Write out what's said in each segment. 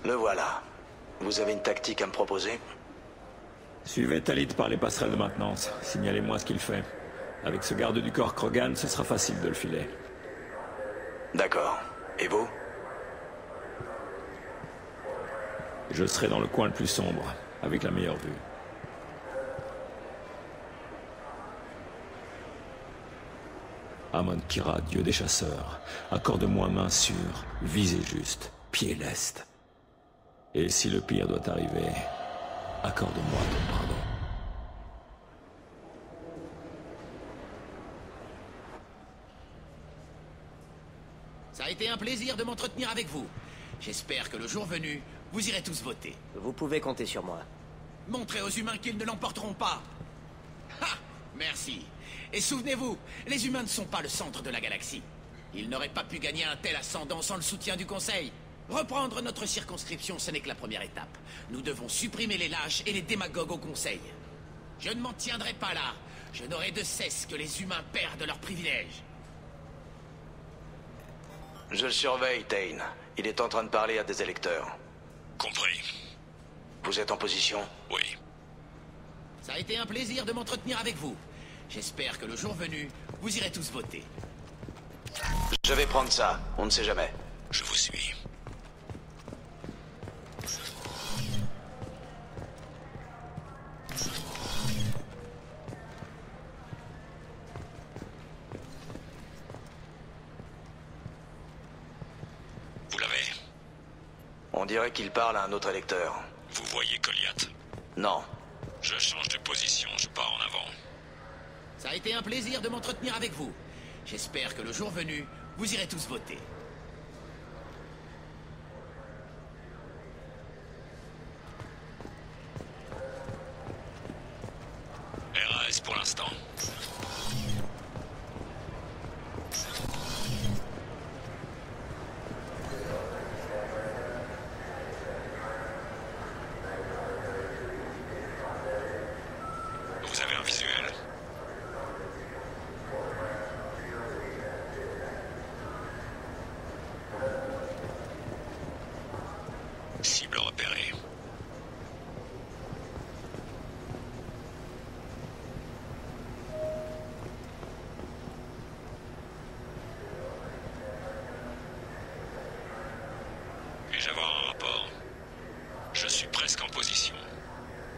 Le voilà. Vous avez une tactique à me proposer? Suivez Talit par les passerelles de maintenance. Signalez-moi ce qu'il fait. Avec ce garde du corps Krogan, ce sera facile de le filer. D'accord. Et vous? Je serai dans le coin le plus sombre, avec la meilleure vue. Amon Kira, dieu des chasseurs, accorde-moi main sûre, visée juste, pied leste. Et si le pire doit arriver, accorde-moi ton pardon. Ça a été un plaisir de m'entretenir avec vous. J'espère que le jour venu, vous irez tous voter. Vous pouvez compter sur moi. Montrez aux humains qu'ils ne l'emporteront pas. Ha! Merci. Et souvenez-vous, les humains ne sont pas le centre de la galaxie. Ils n'auraient pas pu gagner un tel ascendant sans le soutien du Conseil. Reprendre notre circonscription, ce n'est que la première étape. Nous devons supprimer les lâches et les démagogues au Conseil. Je ne m'en tiendrai pas là. Je n'aurai de cesse que les humains perdent leurs privilèges. Je le surveille, Tain. Il est en train de parler à des électeurs. Compris. Vous êtes en position? Oui. Ça a été un plaisir de m'entretenir avec vous. J'espère que le jour venu, vous irez tous voter. Je vais prendre ça. On ne sait jamais. Je vous suis. Vous l'avez? On dirait qu'il parle à un autre électeur. Vous voyez Goliath? Non. Je change de position, je pars en avant. Ça a été un plaisir de m'entretenir avec vous. J'espère que le jour venu, vous irez tous voter. RAS pour l'instant. Vous avez un visuel? Cible repérée. Puis-je avoir un rapport? Je suis presque en position.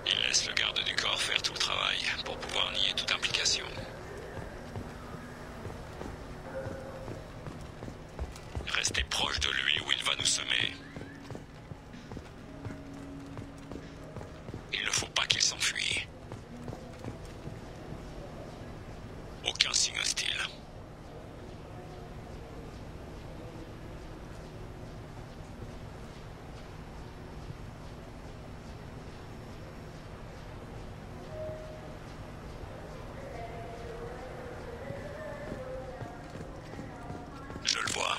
Il laisse le garde du corps faire tout le travail pour pouvoir nier toute implication. Restez proche de lui ou il va nous semer. Il ne faut pas qu'il s'enfuit. Aucun signe hostile. Je le vois.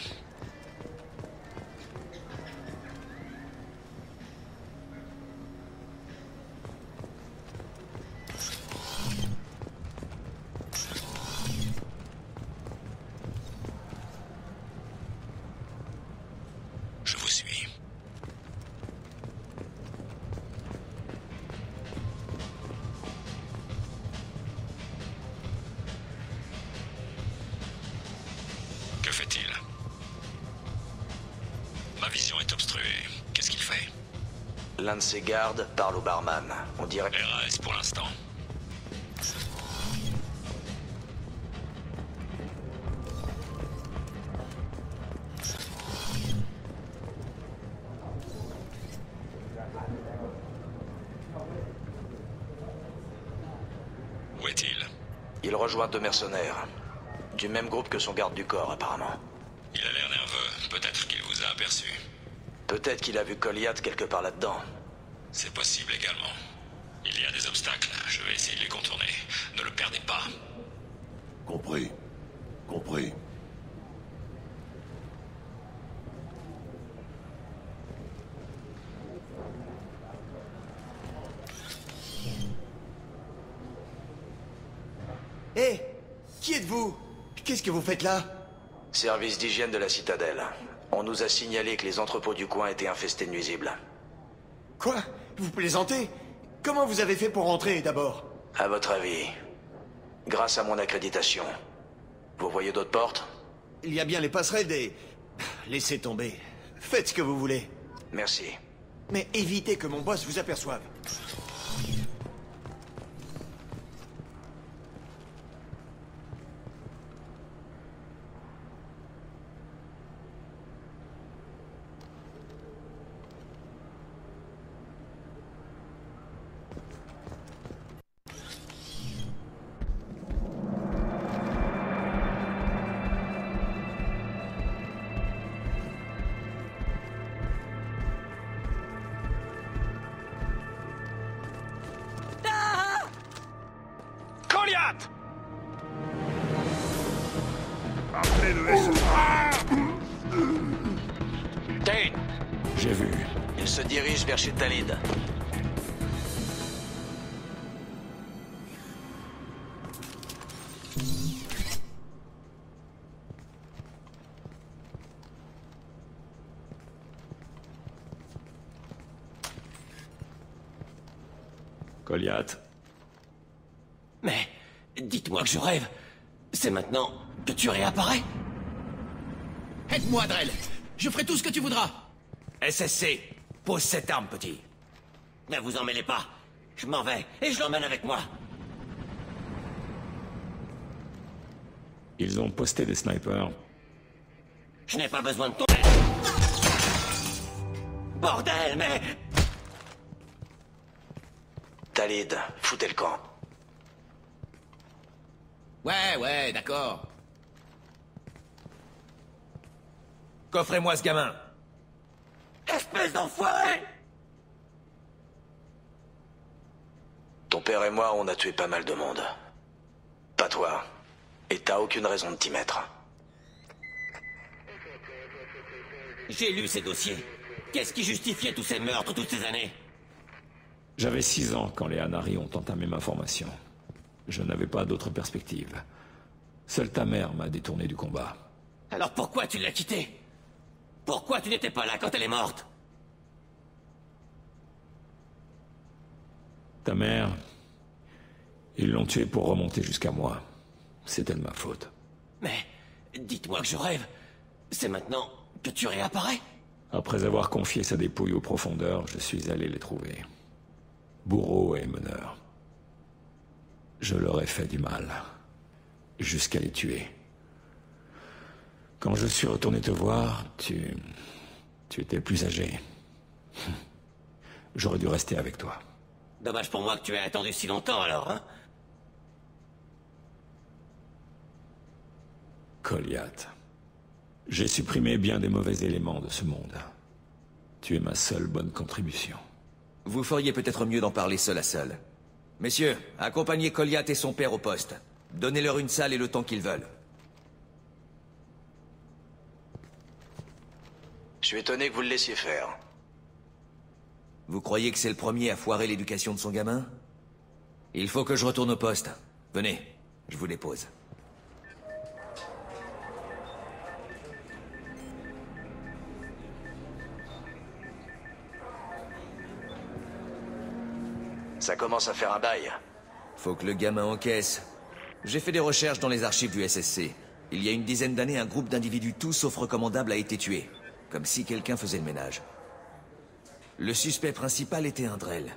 Je vous suis. Que fait-il? Ma vision est obstruée. Qu'est-ce qu'il fait? L'un de ses gardes parle au barman. On dirait... RAS pour l'instant. Où est-il? Il rejoint deux mercenaires. Du même groupe que son garde du corps, apparemment. Il a l'air nerveux. Peut-être qu'il vous a aperçu. Peut-être qu'il a vu Goliath quelque part là-dedans. C'est possible également. Il y a des obstacles. Je vais essayer de les contourner. Ne le perdez pas. Compris. Compris. Qui êtes-vous? Qu'est-ce que vous faites là? Service d'hygiène de la citadelle. On On nous a signalé que les entrepôts du coin étaient infestés de nuisibles. Quoi? Vous plaisantez? Comment vous avez fait pour rentrer, d'abord? À votre avis, grâce à mon accréditation, vous voyez d'autres portes? Il y a bien les passerelles des... Laissez tomber. Faites ce que vous voulez. Merci. Mais évitez que mon boss vous aperçoive. Goliath! Appelez le SSA. Kane, J'ai vu. il se dirige vers chez Talid. Goliath, Mais dites-moi que je rêve. C'est maintenant que tu réapparais? Aide-moi, Drell. Je ferai tout ce que tu voudras. SSC, pose cette arme, petit. Ne vous en mêlez pas. Je m'en vais et je l'emmène avec moi. ils ont posté des snipers. Je n'ai pas besoin de ton aide. Bordel, mais... Talid, foutez le camp. Ouais, d'accord. Coffrez-moi ce gamin. Espèce d'enfoiré! Ton père et moi, on a tué pas mal de monde. Pas toi. Et t'as aucune raison de t'y mettre. J'ai lu ces dossiers. Qu'est-ce qui justifiait tous ces meurtres toutes ces années? J'avais 6 ans quand les Anari ont entamé ma formation. Je n'avais pas d'autre perspective. Seule ta mère m'a détourné du combat. Alors pourquoi tu l'as quittée? Pourquoi tu n'étais pas là quand elle est morte? Ta mère, ils l'ont tuée pour remonter jusqu'à moi. C'était de ma faute. Mais dites-moi que je rêve. C'est maintenant que tu réapparais? Après avoir confié sa dépouille aux profondeurs, je suis allé les trouver. Bourreaux et meneurs. Je leur ai fait du mal. Jusqu'à les tuer. Quand je suis retourné te voir, tu étais plus âgé. J'aurais dû rester avec toi. Dommage pour moi que tu aies attendu si longtemps alors, hein? Goliath. J'ai supprimé bien des mauvais éléments de ce monde. Tu es ma seule bonne contribution. Vous feriez peut-être mieux d'en parler seul à seul. Messieurs, accompagnez Goliath et son père au poste. Donnez-leur une salle et le temps qu'ils veulent. Je suis étonné que vous le laissiez faire. Vous croyez que c'est le premier à foirer l'éducation de son gamin? Il faut que je retourne au poste. Venez, je vous dépose. Ça commence à faire un bail. Faut que le gamin encaisse. J'ai fait des recherches dans les archives du SSC. Il y a une dizaine d'années, un groupe d'individus tout sauf recommandables a été tué. Comme si quelqu'un faisait le ménage. Le suspect principal était un Drell.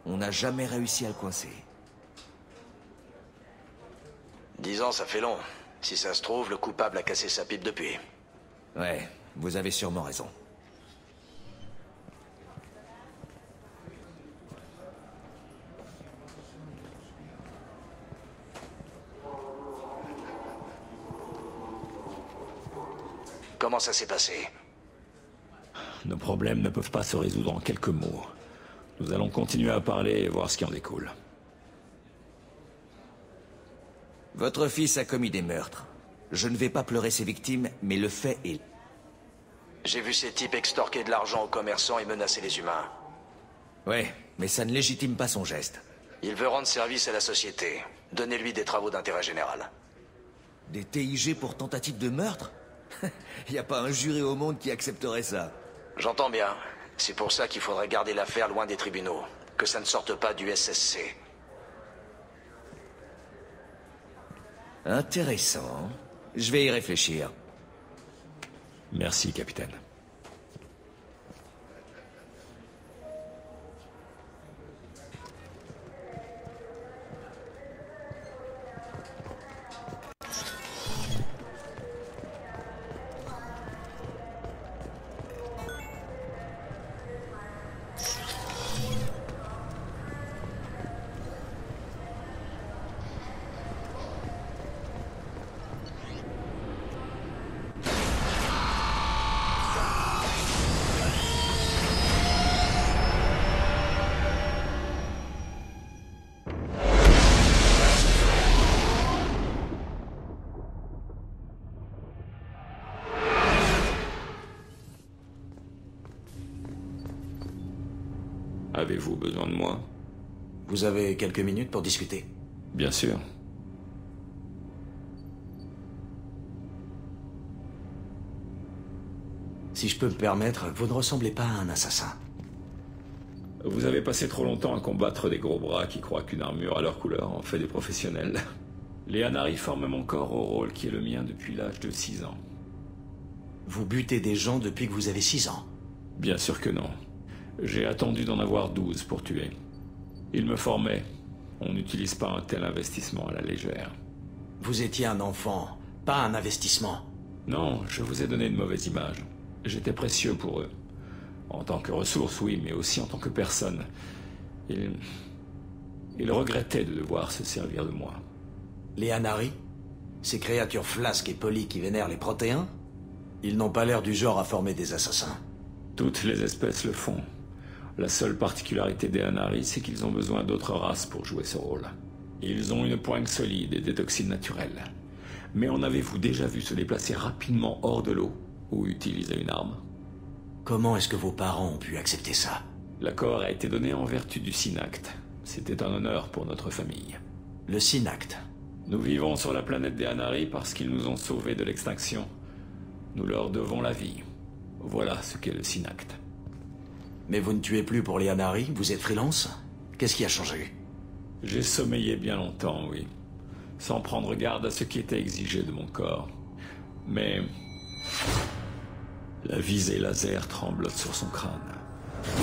On n'a jamais réussi à le coincer. 10 ans, ça fait long. Si ça se trouve, le coupable a cassé sa pipe depuis. Ouais, vous avez sûrement raison. Comment ça s'est passé? Nos problèmes ne peuvent pas se résoudre en quelques mots. Nous allons continuer à parler et voir ce qui en découle. Votre fils a commis des meurtres. Je ne vais pas pleurer ses victimes, mais le fait est... J'ai vu ces types extorquer de l'argent aux commerçants et menacer les humains. Ouais, mais ça ne légitime pas son geste. Il veut rendre service à la société. Donnez-lui des travaux d'intérêt général. Des TIG pour tentative de meurtre? Y a pas un juré au monde qui accepterait ça. J'entends bien. C'est pour ça qu'il faudrait garder l'affaire loin des tribunaux. Que ça ne sorte pas du SSC. Intéressant. Je vais y réfléchir. Merci, capitaine. Avez-vous besoin de moi? Vous avez quelques minutes pour discuter? Bien sûr. Si je peux me permettre, vous ne ressemblez pas à un assassin. Vous avez passé trop longtemps à combattre des gros bras qui croient qu'une armure à leur couleur en fait des professionnels. Les Anari forment mon corps au rôle qui est le mien depuis l'âge de 6 ans. Vous butez des gens depuis que vous avez 6 ans? Bien sûr que non. J'ai attendu d'en avoir 12 pour tuer. Ils me formaient. On n'utilise pas un tel investissement à la légère. Vous étiez un enfant, pas un investissement. Non, je vous ai donné une mauvaise image. J'étais précieux pour eux. En tant que ressource, oui, mais aussi en tant que personne. Ils regrettaient de devoir se servir de moi. Les Anari? Ces créatures flasques et polies qui vénèrent les Protéens? Ils n'ont pas l'air du genre à former des assassins. Toutes les espèces le font. La seule particularité des Anari, c'est qu'ils ont besoin d'autres races pour jouer ce rôle. Ils ont une poigne solide et des toxines naturelles. Mais en avez-vous déjà vu se déplacer rapidement hors de l'eau ou utiliser une arme? Comment est-ce que vos parents ont pu accepter ça? L'accord a été donné en vertu du Synacte. C'était un honneur pour notre famille. Le Synacte? Nous vivons sur la planète des Anari parce qu'ils nous ont sauvés de l'extinction. Nous leur devons la vie. Voilà ce qu'est le Synacte. Mais vous ne tuez plus pour les Anari? Vous êtes freelance? Qu'est-ce qui a changé? J'ai sommeillé bien longtemps, oui. Sans prendre garde à ce qui était exigé de mon corps. Mais... la visée laser tremblote sur son crâne.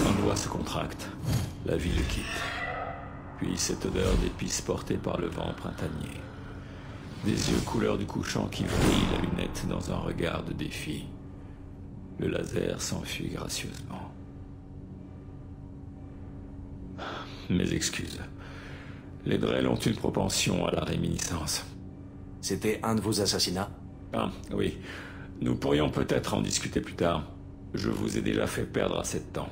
Un doigt se contracte. La vie le quitte. Puis cette odeur d'épices portée par le vent printanier. Des yeux couleur du couchant qui vrillent la lunette dans un regard de défi. Le laser s'enfuit gracieusement. Mes excuses. Les Drell ont une propension à la réminiscence. C'était un de vos assassinats? Ah, oui. Nous pourrions peut-être en discuter plus tard. Je vous ai déjà fait perdre assez de temps.